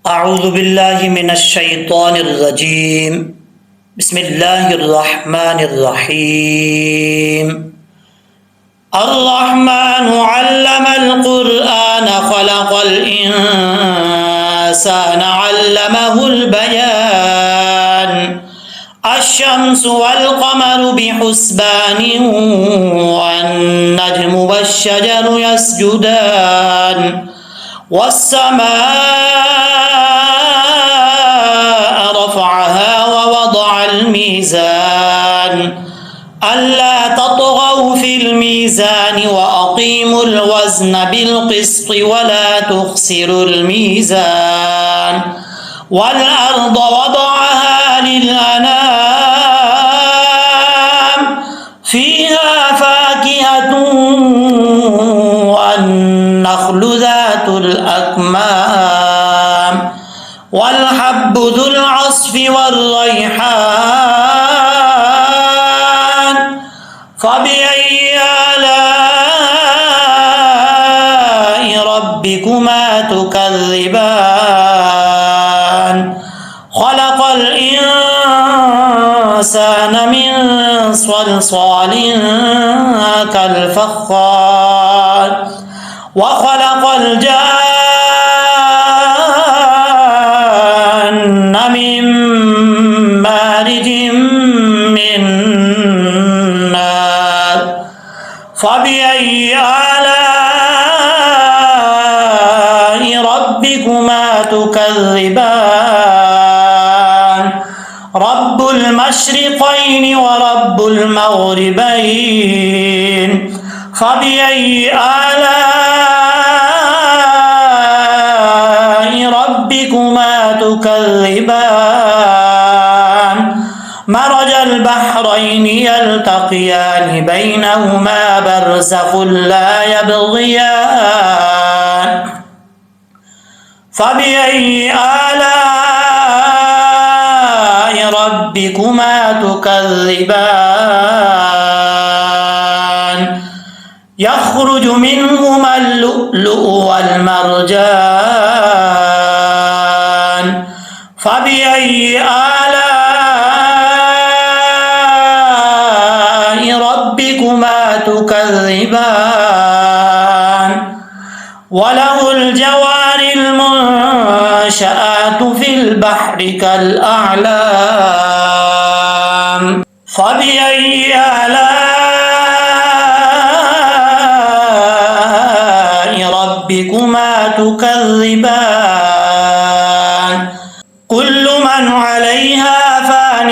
أعوذ بالله من الشيطان الرجيم. بسم الله الرحمن الرحيم. الرحمن علم القرآن خلق الإنسان علمه البيان. الشمس والقمر بحسبان والنجم والشجر يسجدان والسماء رفعها ووضع الميزان ألا تطغوا في الميزان وأقيموا الوزن بالقسط ولا تخسروا الميزان والأرض وضعها للأنام فيها فاكهة والنخل ذات الأكمام والحب ذو العصف والريحان فبأي آلاء ربكما تكذبان خلق الإنسان من صلصال كالفخار وخلق الجان من مارج من نار فبأي آلاء ربكما تكذبان رب المشرقين ورب المغربين فبأي آلاء ربكما تكذبان مرج البحرين يلتقيان بينهما برزخ لا يبغيان فبأي آلاء ربكما تكذبان يخرج منهما اللؤلؤ والمرجان فبأي آلاء ربكما تكذبان وله الجوار المنشآت في البحر كالأعلام فبأي آلاء ربكما تكذبان كل من عليها فان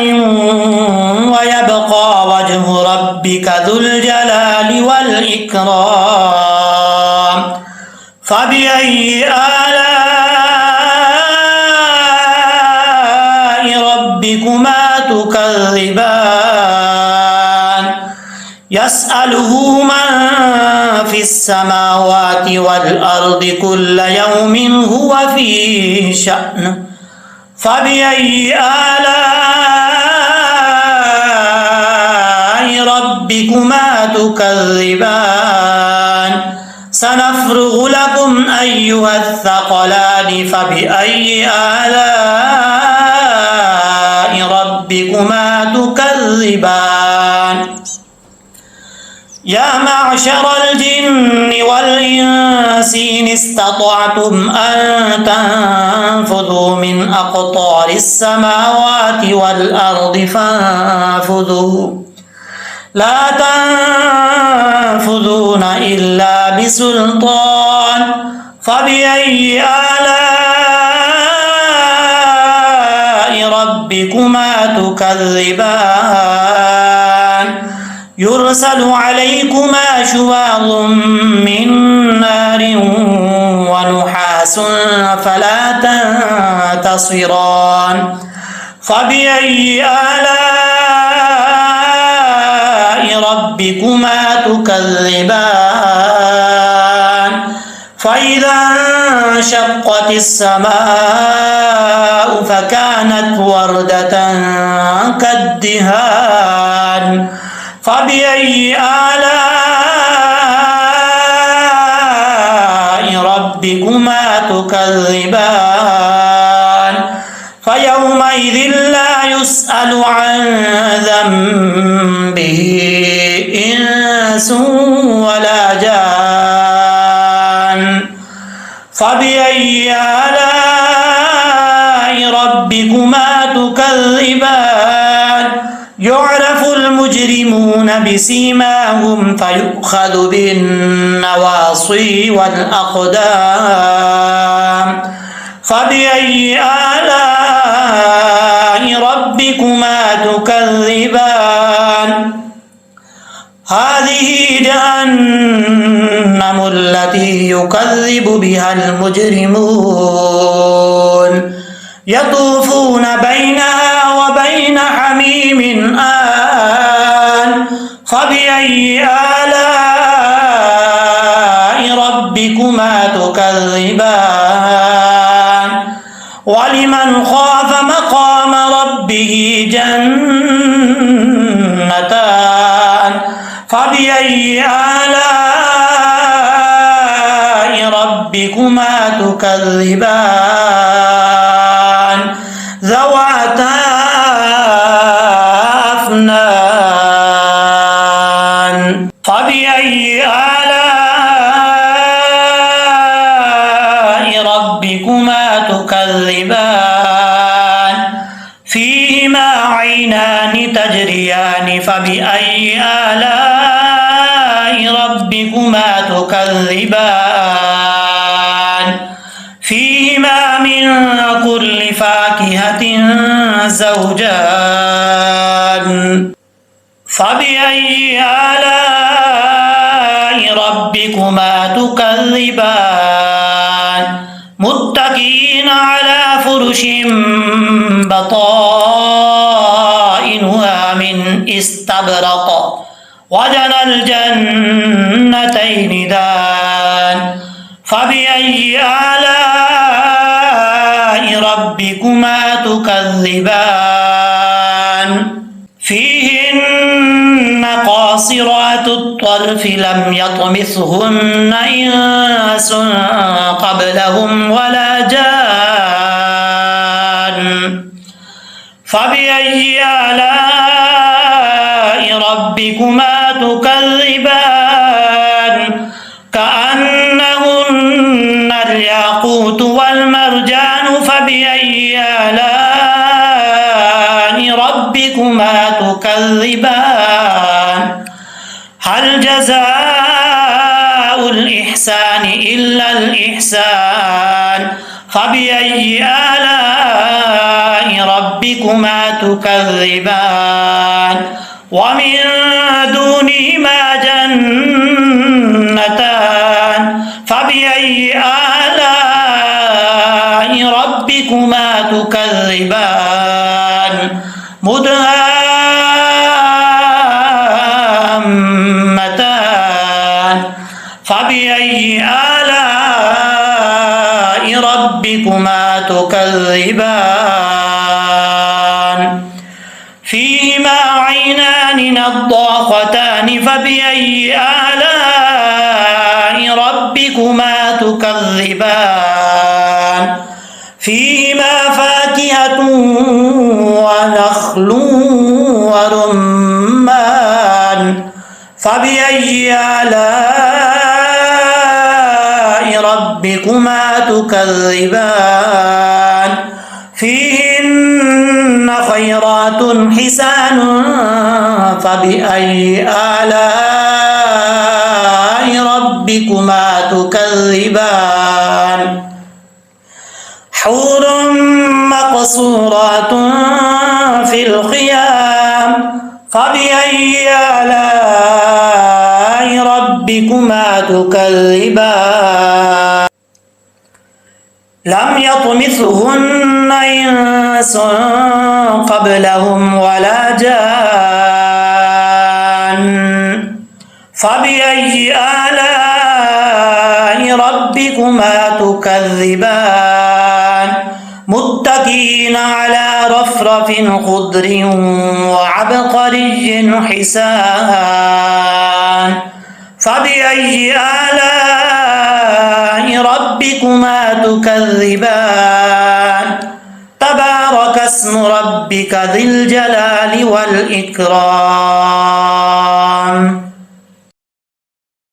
ويبقى وجه ربك ذو الجلال والإكرام فبأي آلاء ربكما تكذبان يسأله من في السماوات والأرض كل يوم هو في شأن فبأي آلاء ربكما تكذبان سنفرغ لكم أيها الثقلان فبأي آلاء ربكما تكذبان يا معشر الجن والإنس إن استطعتم أن تنفذوا من أقطار السماوات والأرض فانفذوا لا تنفذون إلا بسلطان فبأي آلاء ربكما تكذبان يرسل عليكما شواظ من نار ونحاس فلا تنتصران فبأي آلاء ربكما تكذبان فإذا انشقت السماء فكانت وردة كالدهان فبأي آلاء ربكما تكذبان يومئذ لا يسأل عن ذنبه إنس ولا جان فبأي آلاء ربكما تكذبان يعرف المجرمون بسيماهم فيؤخذ بالنواصي والأقدام فبأي آلاء ربكما تكذبان هذه جهنم التي يكذب بها المجرمون يطوفون بينها وبين حميم آن فبأي آلاء ربكما تكذبان ولمن خاف مقام ربه جنتان فبأي آلاء ربكما تكذبان ذواتا أفنان فبأي آلاء ربكما تكذبان فيهما عينان تجريان فبأي آلاء ربكما تكذبان فيهما من كل فاكهة زوجان فبأي آلاء ربكما تكذبان متكئين على فرش بطائنها من استبرق وجنى الجنتين دان فبأي آلاء ربكما تكذبان فيهن قاصرات الطرف لم يطمثهن إنس قبلهم ولا جان فبأي آلاء ربكما تكذبان كأنهن الياقوت والمرجان فبأي آلاء ربكما تكذبان هل جزاء الإحسان إلا الإحسان فبأي آلاء ربكما تكذبان ومن دونهما جنتان فبأي آلاء ربكما تكذبان مدهامتان فبأي آلاء ربكما تكذبان فيهما عينان نضاختان فبأي آلاء ربكما تكذبان فيهما فاكهة ونخل ورمان فبأي آلاء ربكما تكذبان فيهن خيرات حسان فبأي آلاء ربكما تكذبان حور مقصورات في الخيام فبأي آلاء ربكما تكذبان لم يطمثهن إنس قبلهم ولا جان فبأي آلاء ربكما تكذبان متكئين على رفرف خضر وعبقري حسان فبأي آلاء ربكما تكذبان تبارك اسم ربك ذي الجلال والإكرام.